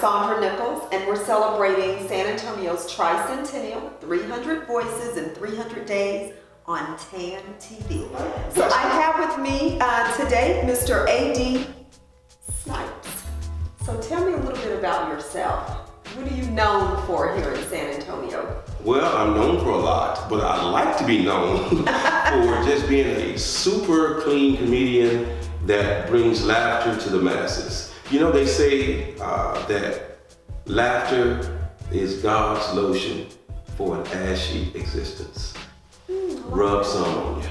Sandra Nichols, and we're celebrating San Antonio's tricentennial, 300 Voices in 300 Days on TAN TV. So I have with me today Mr. A.D. Snipes. So tell me a little bit about yourself. What are you known for here in San Antonio? Well, I'm known for a lot, but I like to be known for just being a super clean comedian that brings laughter to the masses. You know, they say that laughter is God's lotion for an ashy existence. Rub some on you.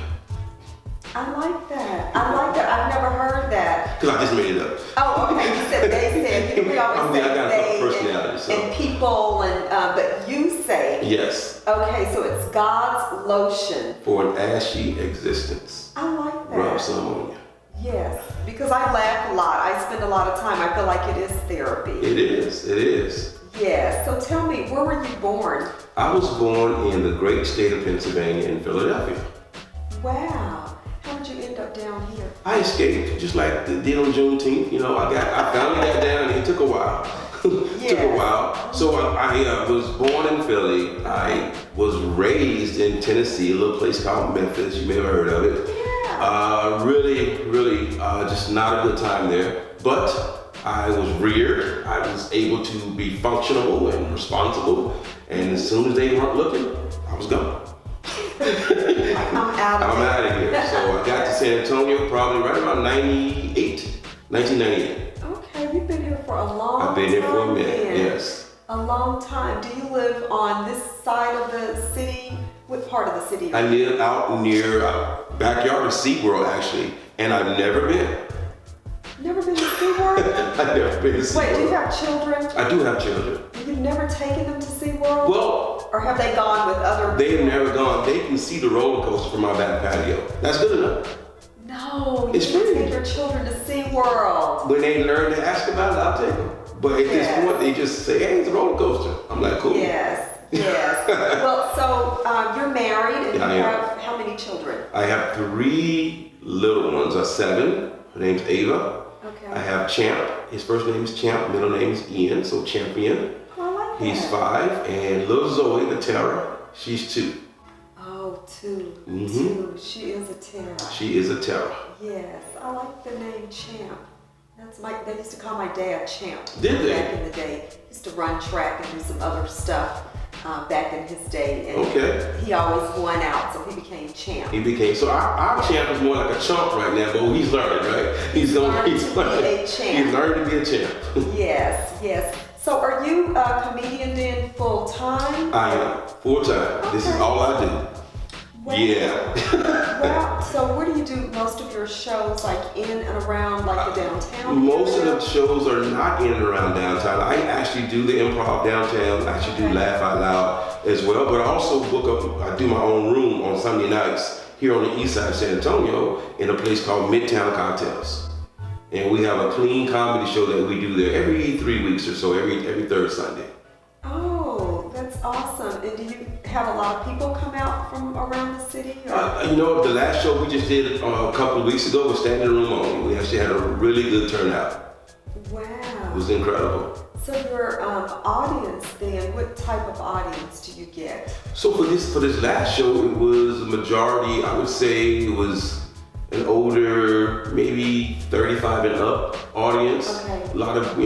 I like that. I've never heard that. Because I just made it up. Oh, okay. You said they said. We always say I got they a personality, so. and people, and but you say. Yes. Okay, so it's God's lotion. For an ashy existence. I like that. Rub some on you. Yes, because I laugh a lot. I spend a lot of time. I feel like it is therapy. It is. Yes. So tell me, where were you born? I was born in the great state of Pennsylvania in Philadelphia. Wow. How did you end up down here? I escaped, just like they did on Juneteenth. You know, I finally got down, and it took a while. So I was born in Philly. I was raised in Tennessee, a little place called Memphis. You may have heard of it. Yeah. Really, just not a good time there. But I was reared. I was able to be functional and responsible. And as soon as they weren't looking, I was gone. I'm out of here. So I got to San Antonio probably right around 1998. Okay, you've been here for a long time. I've been here for a minute, yes. A long time. Do you live on this side of the city? What part of the city? I live out near backyard of SeaWorld, actually, and I've never been. Never been to SeaWorld? I've never been to SeaWorld. Wait, do you have children? I do have children. You've never taken them to SeaWorld? Well, or have they gone with other They've never gone. They can see the roller coaster from my back patio. That's good enough. No, it's you free. Take your children to SeaWorld. When they learn to ask about it, I'll take them. But at this point, they just say, hey, it's a roller coaster. I'm like, cool. Yes. Well, so you're married, and you have how many children? I have 3 little ones. 7. Her name's Ava. Okay. I have Champ. His first name is Champ. Middle name is Ian, so Champion. Oh, I like that. He's 5. And little Zoe, the terror, she's 2. Oh, 2. Mm-hmm. 2. She is a terror. She is a terror. Yes, I like the name Champ. They used to call my dad Champ. Did they? Back in the day. He used to run track and do some other stuff back in his day. And he always won out, so he became Champ. So our Champ is more like a chump right now, but he's learning, right? He's learning to be a champ. He's learning to be a champ. Yes. So are you a comedian then full time? I am, full time. Okay. This is all I do. Wow. Yeah. Wow. So where do you do most of your shows, like in and around like the downtown? Most of the shows are not in and around downtown. I actually do the improv downtown. I actually do Laugh Out Loud as well, but I also I do my own room on Sunday nights here on the east side of San Antonio in a place called Midtown Cocktails. And we have a clean comedy show that we do there every 3 weeks or so, every third Sunday. Oh, that's awesome. And do you have a lot of people come out from around the city? The last show we just did a couple of weeks ago was standing room only. We actually had a really good turnout. Wow. It was incredible. So your audience then, what type of audience do you get? So for this last show, it was a majority, I would say it was an older, maybe 35 and up audience. Okay. A lot of,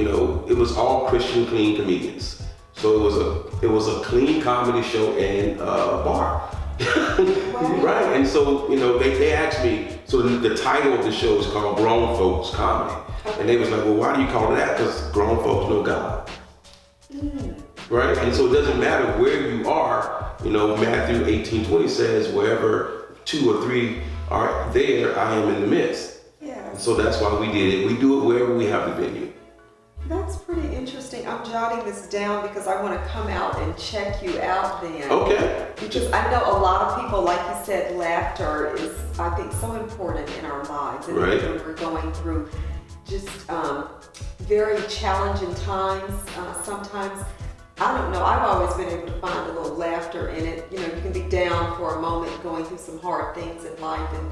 it was all Christian clean comedians. So it was a clean comedy show and a bar. Wow. Right, and so, they asked me, so the title of the show is called Grown Folks Comedy. Okay. And they was like, well, why do you call it that? Because grown folks know God. Right, and so it doesn't matter where you are. Matthew 18:20 says, wherever 2 or 3 are there, I am in the midst. Yeah. So that's why we did it. We do it wherever we have the venue. That's pretty interesting. I'm jotting this down because I want to come out and check you out then. Okay. Because I know a lot of people, like you said, laughter is, I think, so important in our lives. And right. when we're going through just very challenging times, sometimes, I don't know, I've always been able to find a little laughter in it. You can be down for a moment going through some hard things in life, and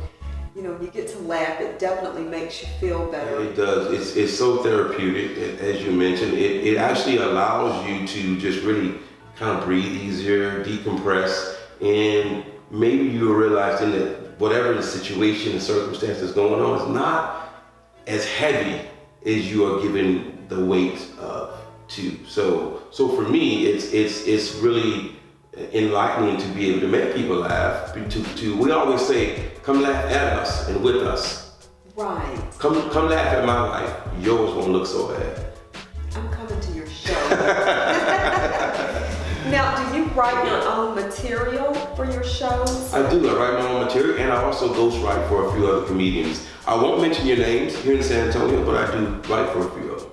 you get to laugh. It definitely makes you feel better. It does. It's so therapeutic, as you mentioned. It actually allows you to just really kind of breathe easier, decompress, and maybe you realize then that whatever the situation and circumstances going on is not as heavy as you are given the weight to. So for me, it's really enlightening to be able to make people laugh. We always say, come laugh at us and with us. Right. Come laugh at my life. Yours won't look so bad. I'm coming to your show. Now, do you write your own material for your shows? I do. I write my own material, and I also ghostwrite for a few other comedians. I won't mention your names here in San Antonio, but I do write for a few of them.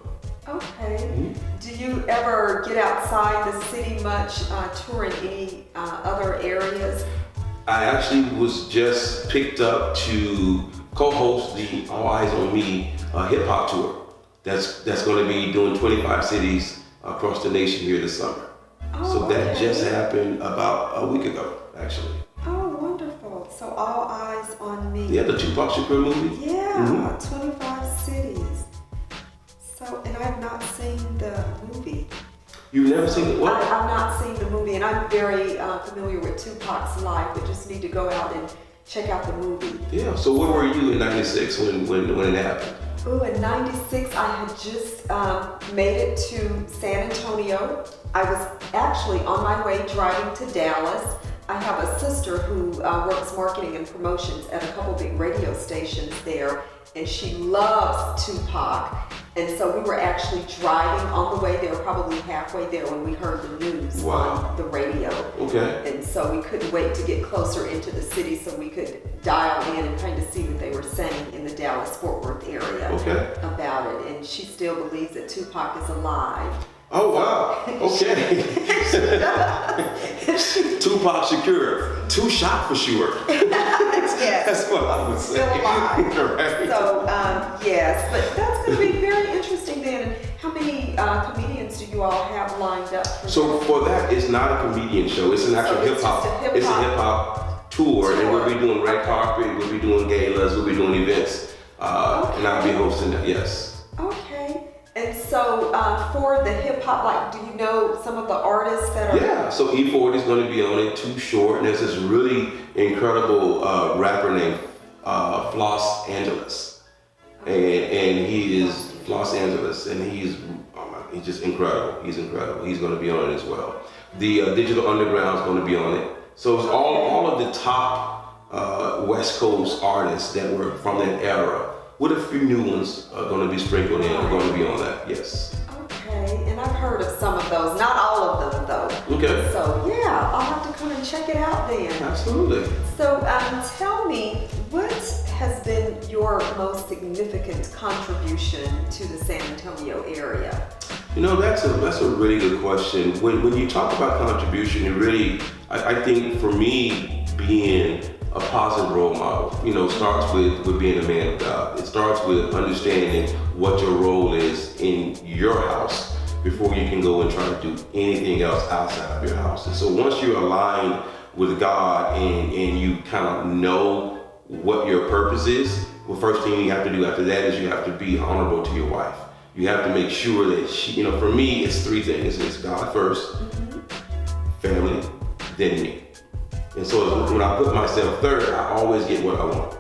Okay. Mm-hmm. Do you ever get outside the city much, touring any other areas? I actually was just picked up to co-host the All Eyes on Me hip hop tour. That's going to be doing 25 cities across the nation here this summer. Oh, so that okay. just happened about a week ago, actually. Oh, wonderful. So All Eyes on Me. Yeah, the Tupac Shakur movie. Yeah, 25 cities. So, and I've not seen the movie. You've never seen it? What? I've not seen the movie, and I'm very familiar with Tupac's life, but just need to go out and check out the movie. Yeah, so where were you in 96 when it happened? Oh, in 96, I had just made it to San Antonio. I was actually on my way driving to Dallas. I have a sister who works marketing and promotions at a couple big radio stations there, and she loves Tupac. And so we were actually driving on the way there, probably halfway there when we heard the news on the radio. Okay. And so we couldn't wait to get closer into the city so we could dial in and kind of see what they were saying in the Dallas-Fort Worth area about it. And she still believes that Tupac is alive. Oh, wow. Okay. Tupac Shakur. Two shot for sure. Yes. That's what I would say. Still alive. Right. So, yes. But that's going to be very interesting then. How many comedians do you all have lined up? For that, it's not a comedian show. It's an actual hip-hop. It's a hip-hop tour. And we'll be doing red carpet. We'll be doing galas. We'll be doing events. And I'll be hosting that, yes. Okay. And so for the hip hop, like, do you know some of the artists that are? Yeah, so E40 is going to be on it, Too Short, and there's this really incredible rapper named Los Angeles. And he is Los Angeles, and he's just incredible. He's incredible. He's going to be on it as well. The Digital Underground is going to be on it. So it's all of the top West Coast artists that were from that era, with a few new ones are going to be sprinkled in. We're going to be on that, yes. Okay, and I've heard of some of those, not all of them though. Okay. So yeah, I'll have to come and check it out then. Absolutely. So tell me, what has been your most significant contribution to the San Antonio area? You know, that's a really good question. When you talk about contribution, it really, I think for me, being a positive role model, starts with being a man of God. It starts with understanding what your role is in your house before you can go and try to do anything else outside of your house. And so once you're aligned with God and you kind of know what your purpose is, well, first thing you have to do after that is you have to be honorable to your wife. You have to make sure that she, for me, it's three things. It's God first, family, then me. And so when I put myself third, I always get what I want.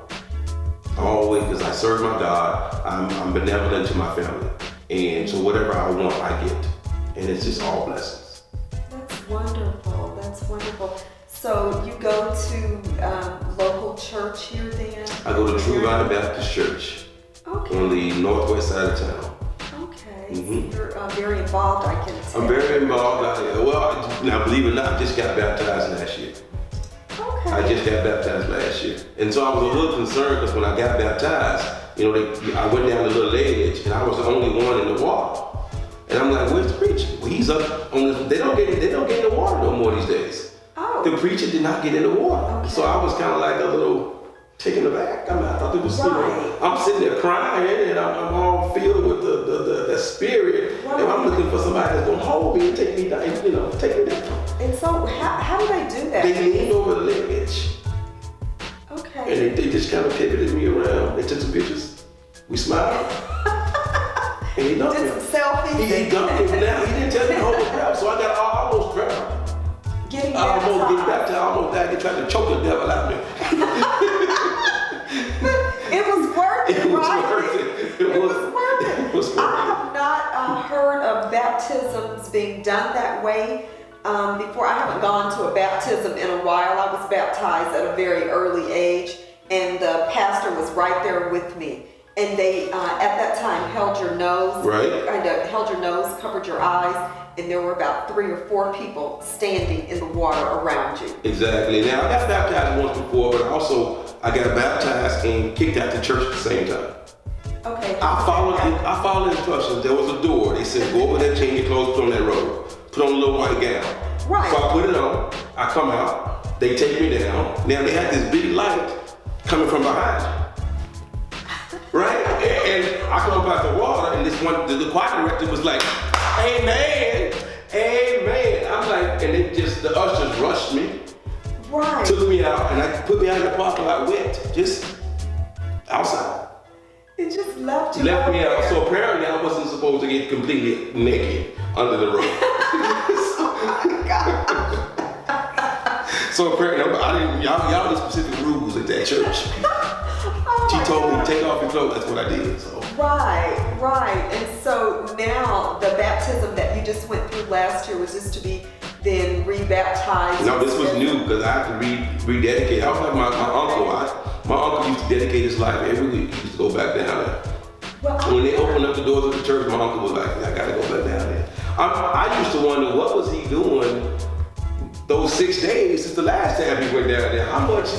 Because I serve my God, I'm benevolent to my family. And so whatever I want, I get. And it's just all blessings. That's wonderful. That's wonderful. So you go to local church here then? I go to True Vine Baptist Church on the northwest side of town. Okay, so you're very involved, I can tell. I'm very involved. Now believe it or not, I just got baptized last year. Okay. I just got baptized last year. And so I was a little concerned because when I got baptized, I went down the little ledge and I was the only one in the water. And I'm like, where's the preacher? Well, he's up on the, they don't get in the water no more these days. Oh. The preacher did not get in the water. Okay. So I was kind of like a little taken aback. I thought it was, I'm sitting there crying and I'm all filled with the spirit. Right. And I'm looking for somebody that's going to hold me and take me down, take me down. And so how do they do that? They leaned over the ledge. Okay. And And they just kind of pivoted me around. They took some pictures. We smiled. And he dumped me. Did some selfies. He dumped me now. He didn't tell me the whole crap, so I got almost drowned. Getting I almost get baptized. baptized. I almost died. They tried to choke the devil out of me. It was worth it, It was right? worth it. It was worth it. It was worth I have not heard of baptisms being done that way before. I haven't gone to a baptism in a while. I was baptized at a very early age, and the pastor was right there with me. And they, at that time, held your nose, held your nose, covered your eyes, and there were about 3 or 4 people standing in the water around you. Exactly. Now, I got baptized once before, but also I got baptized and kicked out the church at the same time. Okay. I followed the instructions. There was a door. They said, go over there, change your clothes, put on that robe. Put on a little white gown. Right. So I put it on. I come out. They take me down. Now, they had this big light coming from behind you. Right? And I come up out the water, and the choir director was like, amen, amen. I'm like, and the ushers rushed me, Right. took me out, and I put me out in the parking lot wet, just outside. It just left you. Left me there. out. So apparently I wasn't supposed to get completely naked under the robe. So apparently I didn't. Y'all did specific rules at that church. She told me, take off your clothes. That's what I did. So. Right. And so now the baptism that you just went through last year was just to be then rebaptized. No, this was new because I had to rededicate. I was like my uncle. My uncle used to dedicate his life every week. He used to go back down there. Well, When they opened up the doors of the church, my uncle was like, I gotta go back down there. I used to wonder, what was he doing those 6 days since the last time he went down there? How much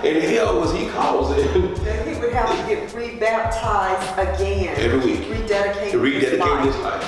in hell was he causing? Then he would have to get rebaptized again. Every week. Rededicate his life.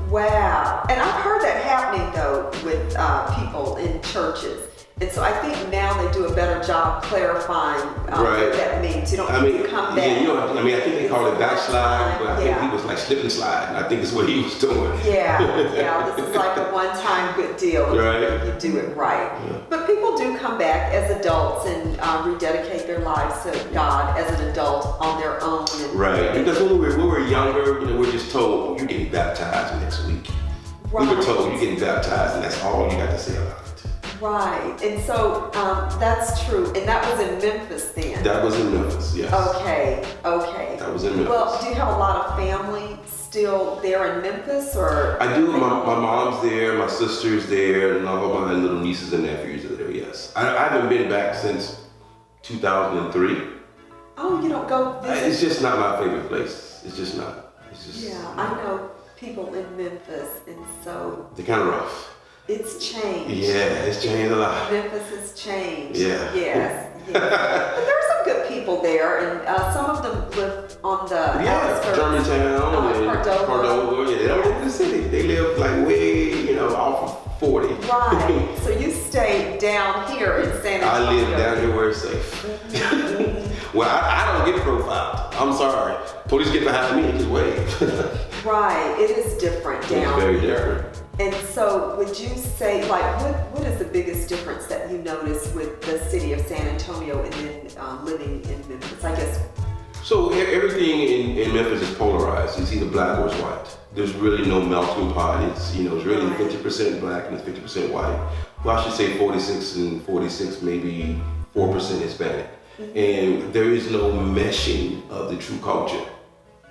Wow. And I've heard that happening though with people in churches. And so I think now they do a better job clarifying what that means. You don't need to come back. Yeah, I think they call it backslide, but I think he was like slip and slide, and I think it's what he was doing. Yeah, this is like a one-time good deal if you do it right. Yeah. But people do come back as adults and rededicate their lives to God as an adult on their own. And, because when we were younger, we're just told, you're getting baptized next week. Right. We were told you're getting baptized, and that's all you got to say about it. Right, and so that's true, and that was in Memphis then? That was in Memphis, yes. Okay. That was in Memphis. Well, do you have a lot of family still there in Memphis, or? I do. My mom's there, my sister's there, and all of my little nieces and nephews are there, yes. I haven't been back since 2003. Oh, you don't go visit? It's just not my favorite place. It's just not. Yeah, I know people in Memphis, and so. They're kind of rough. It's changed. Yeah, it's changed a lot. Memphis has changed. Yeah. Yes. But there are some good people there, and some of them live on the outskirts. Germantown and Cordova. Yeah, they don't live in the city. They live like way, off of 40. Right. So you stay down here in San Antonio. I live down here where it's safe. Well, I don't get profiled. I'm sorry. Police get behind me and just wave. Right. It is different down here. It's very here. different. And so would you say, what is the biggest difference that you notice with the city of San Antonio and then living in Memphis, I guess? So everything in Memphis is polarized. It's either black or it's white. There's really no melting pot. It's really 50% black and it's 50% white. Well, I should say 46 and 46, maybe 4% Hispanic. Mm-hmm. And there is no meshing of the true culture.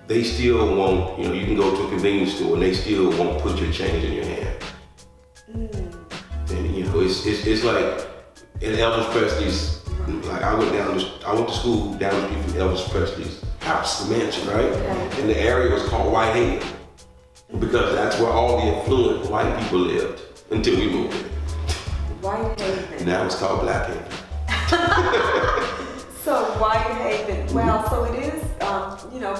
They still won't, you can go to a convenience store and they still won't put your change in your hand. And it's like in Elvis Presley's, like I went to school down the street from Elvis Presley's house, the mansion, right? Okay. And the area was called Whitehaven because that's where all the affluent white people lived until we moved in. Whitehaven. Now it's called Blackhaven. So Whitehaven, wow, so it is,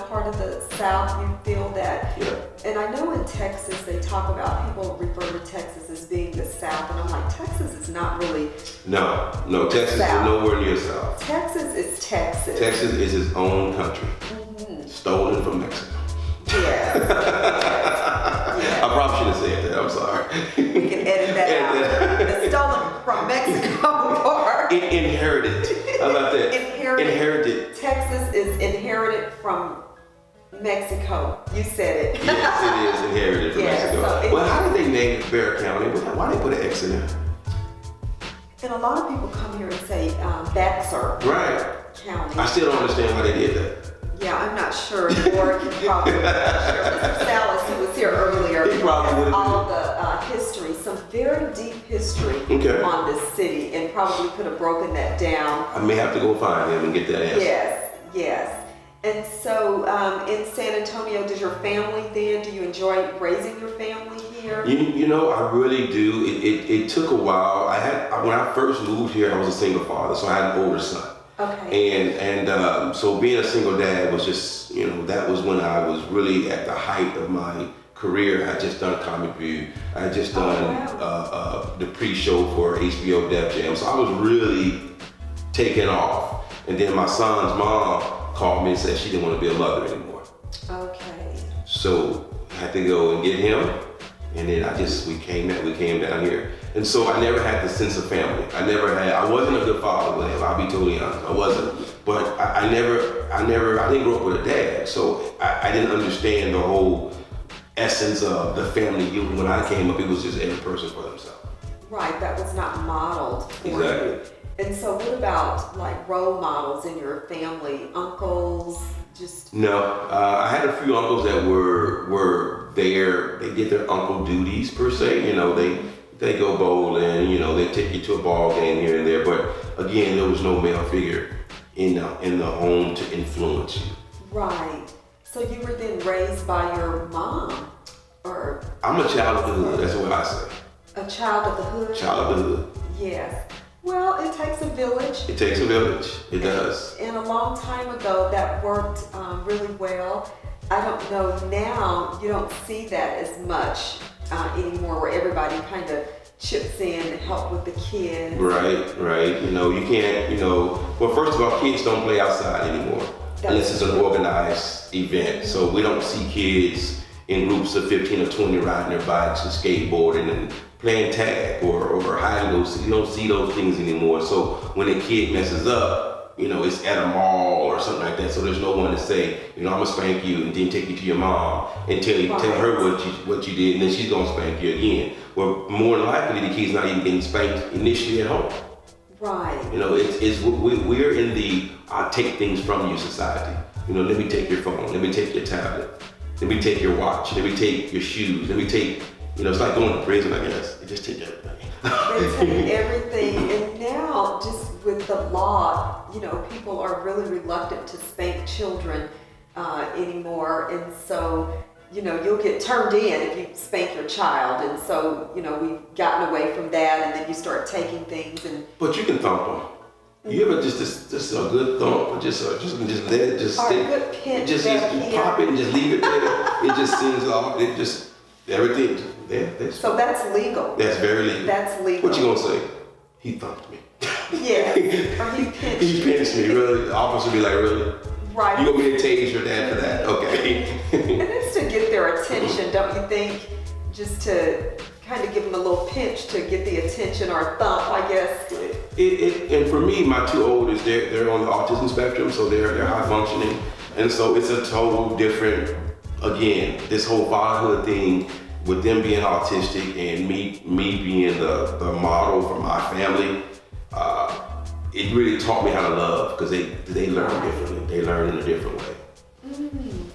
part of the South, you feel that. Yeah. And I know in Texas, they talk about, people refer to Texas as being the South, and I'm like, Texas is not really. No, Texas is nowhere near South. Texas is Texas. Texas is its own country, stolen from Mexico. Yes. I probably should have said that, I'm sorry. We can edit that out. The stolen from Mexico part. Inherited. How about that? Inherited from Mexico. You said it. Yes, it is inherited from Mexico. Well, how did they name it Bexar County? Why did they put an X in there? And a lot of people come here and say Bexar County. I still don't understand why they did that. Yeah, I'm not sure. Or can probably sure. Mr. Salas, who was here earlier, he probably has all the history, some very deep history on this city, and probably could have broken that down. I may have to go find him and get that answer. Yes. And so in San Antonio, does your family then, do you enjoy raising your family here? You know, I really do. It took a while. When I first moved here, I was a single father, so I had an older son. Okay. And so being a single dad was just, that was when I was really at the height of my career. I had just done Comic View. I had just done the pre-show for HBO Def Jam. So I was really taking off. And then my son's mom called me and said she didn't want to be a mother anymore. Okay. So I had to go and get him. And then we came down here. And so I never had the sense of family. I wasn't a good father with him, I'll be totally honest. I wasn't. But I didn't grow up with a dad. So I didn't understand the whole essence of the family unit. When I came up, it was just every person for themselves. That was not modeled for you. And so what about like role models in your family? Uncles, No, I had a few uncles that were there. They did their uncle duties per se. They go bowling. They take you to a ball game here and there. But again, there was no male figure in the home to influence you. Right. So you were then raised by your mom, or? I'm a child of the hood. That's what I say. A child of the hood. Child of the hood. Yes. Well, it takes a village. It takes a village. It does. And a long time ago, that worked really well. I don't know now, you don't see that as much anymore, where everybody kind of chips in and help with the kids. Right. You can't, well, first of all, kids don't play outside anymore. Unless it's an organized event. So we don't see kids in groups of 15 or 20 riding their bikes and skateboarding and playing tag or hide and go seek. You don't see those things anymore. So when a kid messes up, it's at a mall or something like that. So there's no one to say, I'm gonna spank you and then take you to your mom and tell her what you did, and then she's gonna spank you again. Well, more than likely the kid's not even getting spanked initially at home. Right. We're in the I take things from you society. Let me take your phone, let me take your tablet, let me take your watch, let me take your shoes, let me take, it's like going to prison, I guess. They just take everything. They take everything, and now just with the law, people are really reluctant to spank children anymore, and so, you'll get turned in if you spank your child, and so, we've gotten away from that, and then you start taking things and. But you can thump them. You ever just a good thump, or just let it just or stick. A good pinch. Just pop it and just leave it there. It just sends off. It just everything. So that's legal. That's very legal. That's legal. What you gonna say? He thumped me. Yeah. Or he pinched me. He pinched me. Really? The officer be like, really? Right. You want me to tase your dad for that? Okay. And it's to get their attention, don't you think? Just to kind of give them a little pinch to get the attention, or a thump, I guess. And for me, my two oldest, they're on the autism spectrum, so they're high functioning, and so it's a total different. Again, this whole fatherhood thing with them being autistic and me being the model for my family, it really taught me how to love, because they learn differently. They learn in a different way.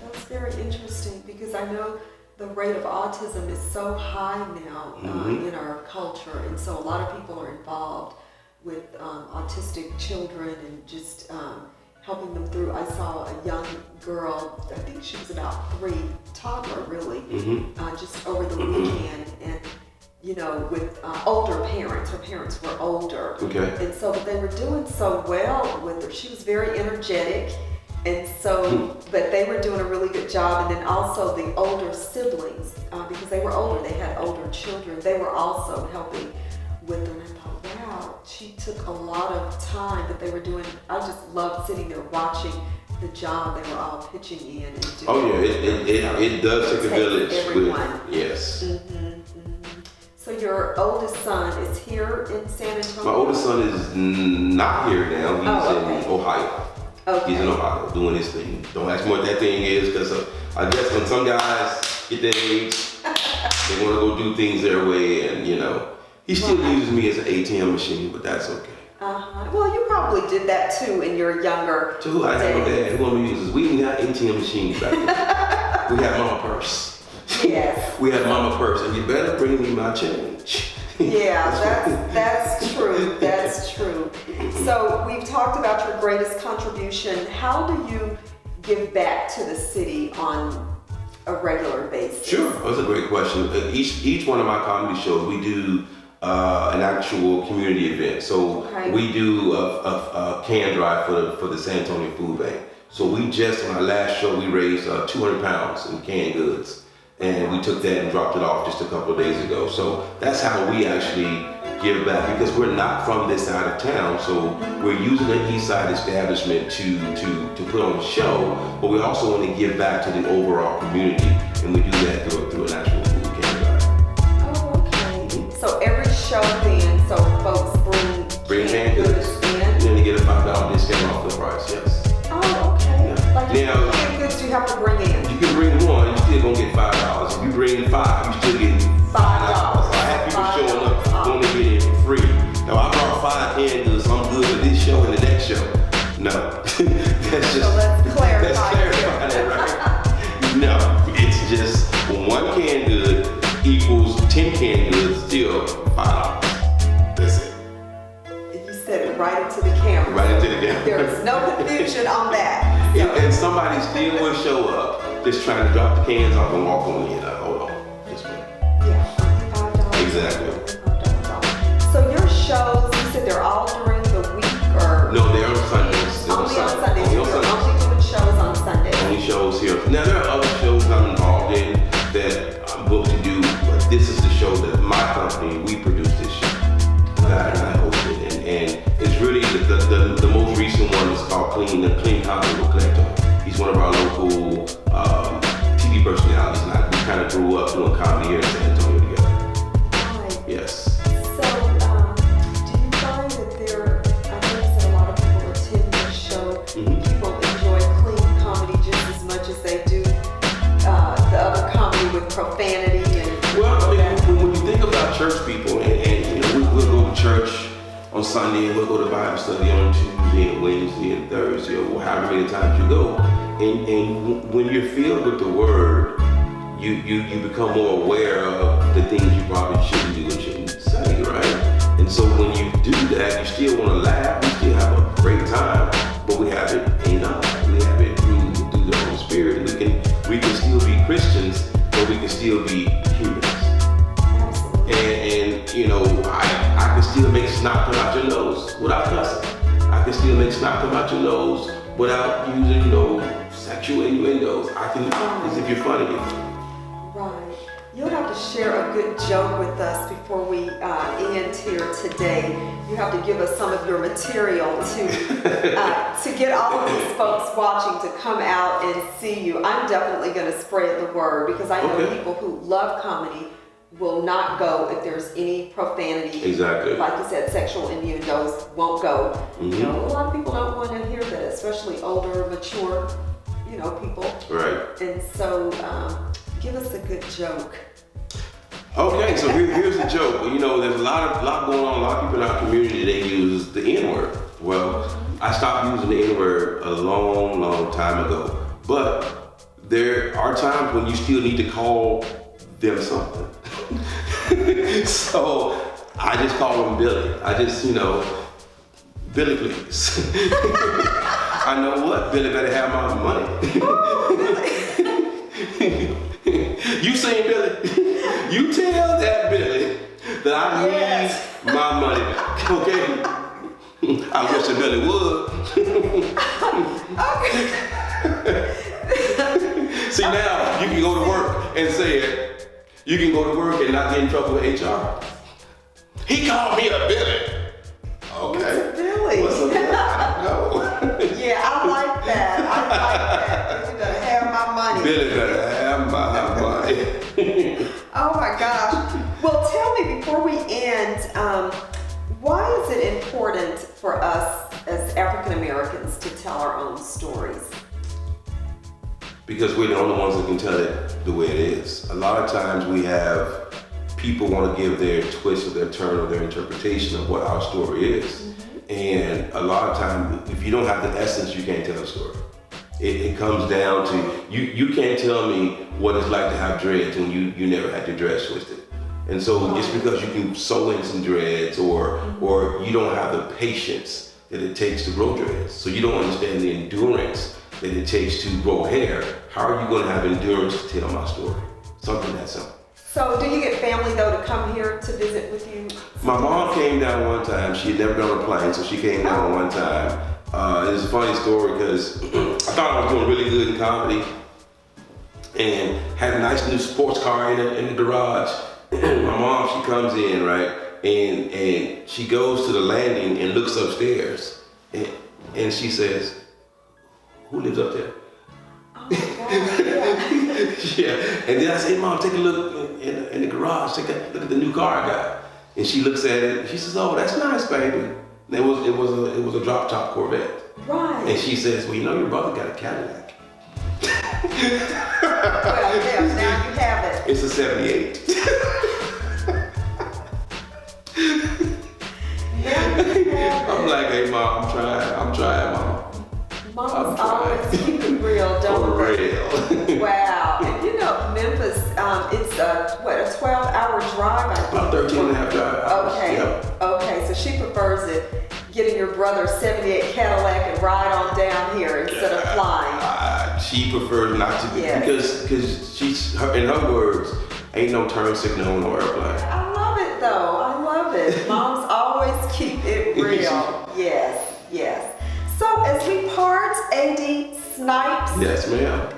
That's very interesting, because I know the rate of autism is so high now in our culture, and so a lot of people are involved with autistic children and just helping them through. I saw a young girl, I think she was about 3, toddler really, just over the weekend, and with older parents. Her parents were older. Okay. And so, but they were doing so well with her. She was very energetic. And so, but they were doing a really good job. And then also the older siblings, because they were older, they had older children, they were also helping with them. And I thought, wow, she took a lot of time, but they were doing, I just loved sitting there watching the job they were all pitching in and doing. Oh yeah, it does take a village. Everyone. Yes. So your oldest son is here in San Antonio? My oldest son is not here now. He's in Ohio. Okay. He's in Ohio doing his thing. Don't ask me what that thing is, because I guess when some guys get that age, they want to go do things their way, and he still uses me as an ATM machine, but that's okay. Well, you probably did that too in your younger So who I have no dad? Who I'm uses? We didn't have ATM machines back then. We had mama purse. Yes. We had mama purse, and you better bring me my change. Yeah, that's true. That's true. So we've talked about your greatest contribution. How do you give back to the city on a regular basis? Sure, that's a great question. Each one of my comedy shows, we do an actual community event. So we do a can drive for the San Antonio Food Bank. So we just, on our last show, we raised 200 pounds in canned goods. And we took that and dropped it off just a couple of days ago. So that's how we actually give back, because we're not from this side of town. So we're using an East Side establishment to put on a show, but we also want to give back to the overall community, and we do that through an actual food can drive. Oh, okay. So every show then, so folks bring canned goods in? And then they get a $5 discount off the price, yes. Oh, okay. Yeah. Like Now, canned goods you have to bring in? You can bring one, you still gonna get $5. If you bring 5, you still get $5. I have people showing up going to get it for free. Now I brought 5 canned goods, so I'm good for this show and the next show. No, that's just. So let's clarify. Let's clarify that, right? No, it's just 1 canned good equals 10 canned goods, still $5. That's it. You said it right into the camera. Right into the camera. There is no confusion on that. So. And somebody still will show up, just trying to drop the cans off and walk on in. Hold on, just wait. Yeah, $5. Exactly. $5. So your shows, you said they're all during the week, or? No, they're on Sundays. They're Only on Sundays. Only You're on Sundays. only doing shows on Sundays. Only shows here. Now there are other shows I'm involved in that I'm booked to do, but this is the show that my company, we produce this show. That I hosted, and it's really the most recent one is called the Clean Comedy with Collector. He's one of our local TV personalities, and we kind of grew up doing comedy here in San Antonio together. Right. Yes. So, do you find that I noticed that a lot of people attend your show, people enjoy clean comedy just as much as they do the other comedy with profanity and well, I mean, when you think about church people, and we'll go to church on Sunday, and we'll go to Bible study on Tuesday and Wednesday and Thursday, or however many times you go, and when you're filled with the Word, you become more aware of the things you probably shouldn't do and shouldn't say, right? And so when you do that, you still want to laugh, you still have a great time, but we have it in God. We have it through the Holy Spirit, and we can still be Christians, but we can still be humans. And I can still make snot come out your nose without cussing. I can still make snot come out your nose without using, sexual innuendos. I can, as if you're funny. Right. You'll have to share a good joke with us before we end here today. You have to give us some of your material to get all of these folks watching to come out and see you. I'm definitely going to spread the word, because I know people who love comedy will not go if there's any profanity. Exactly. Like you said, sexual innuendos won't go. A lot of people don't want to hear that, especially older, mature, people. Right. And so, give us a good joke. Okay, so here's the joke. There's a lot going on. A lot of people in our community, they use the N-word. Well, I stopped using the N-word a long, long time ago. But there are times when you still need to call them something. So I just call them Billy. I just, Billy, please. I know what, Billy better have my money. You saying, Billy? You tell that Billy that I need my money back, okay? I wish that Billy would. See, now you can go to work and say it. You can go to work and not get in trouble with HR. He called me a Billy. Okay. What's a Billy? What's a Billy? I don't know. Yeah, I like that. You better have my money. Billy better have my money. Oh my gosh. Well, tell me before we end, why is it important for us as African Americans to tell our own stories? Because we're the only ones that can tell it the way it is. A lot of times we have people want to give their twist or their turn or their interpretation of what our story is. And a lot of times, if you don't have the essence, you can't tell a story. It comes down to, you can't tell me what it's like to have dreads when you never had your dreads twisted. And so just because you can sew in some dreads or you don't have the patience that it takes to grow dreads, so you don't understand the endurance that it takes to grow hair, how are you going to have endurance to tell my story? Something that simple. So do you get family though to come here to visit with you? My mom came down one time. She had never been on a plane, so she came down one time. It's a funny story because I thought I was doing really good in comedy and had a nice new sports car in the garage. My mom, she comes in, right? And she goes to the landing and looks upstairs and she says, "Who lives up there?" Oh my God, yeah. Yeah. And then I say, "Mom, take a look in the garage. Look at the new car I got." And she looks at it. And she says, "Oh, that's nice, baby." And it was a drop top Corvette. Right. And she says, "Well, you know, your brother got a Cadillac." Well, yeah, now you have it. It's a '78. I'm like, "Hey, Mom, I'm trying, Mom." Moms always keep it real, don't For they? real. Wow. And you know, Memphis, it's a 12-hour drive, I think. About 13 and a half hours. Okay. Yep. Okay, so she prefers it, getting your brother's '78 Cadillac and ride on down here instead of flying. She prefers not to be, Yes. because she's, in her words, ain't no turn signal on no airplane. I love it though. I love it. Moms always keep it real. Yes, yes. So as we part, A.D. Snipes. Yes, ma'am.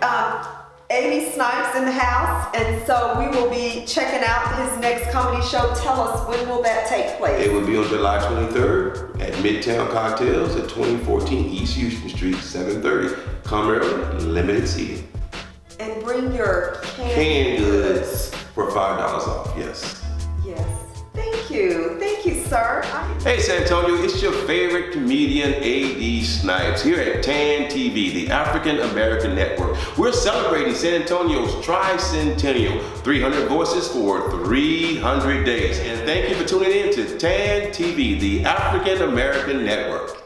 A.D. Snipes in the house, and so we will be checking out his next comedy show. Tell us, when will that take place? It will be on July 23rd at Midtown Cocktails at 2014 East Houston Street, 7:30. Come early, limited seating. And bring your Canned goods for $5 off, yes. Yes. Thank you, sir. Hey San Antonio, it's your favorite comedian, A.D. Snipes, here at TAN TV, the African American Network. We're celebrating San Antonio's tricentennial, 300 voices for 300 days. And thank you for tuning in to TAN TV, the African American Network.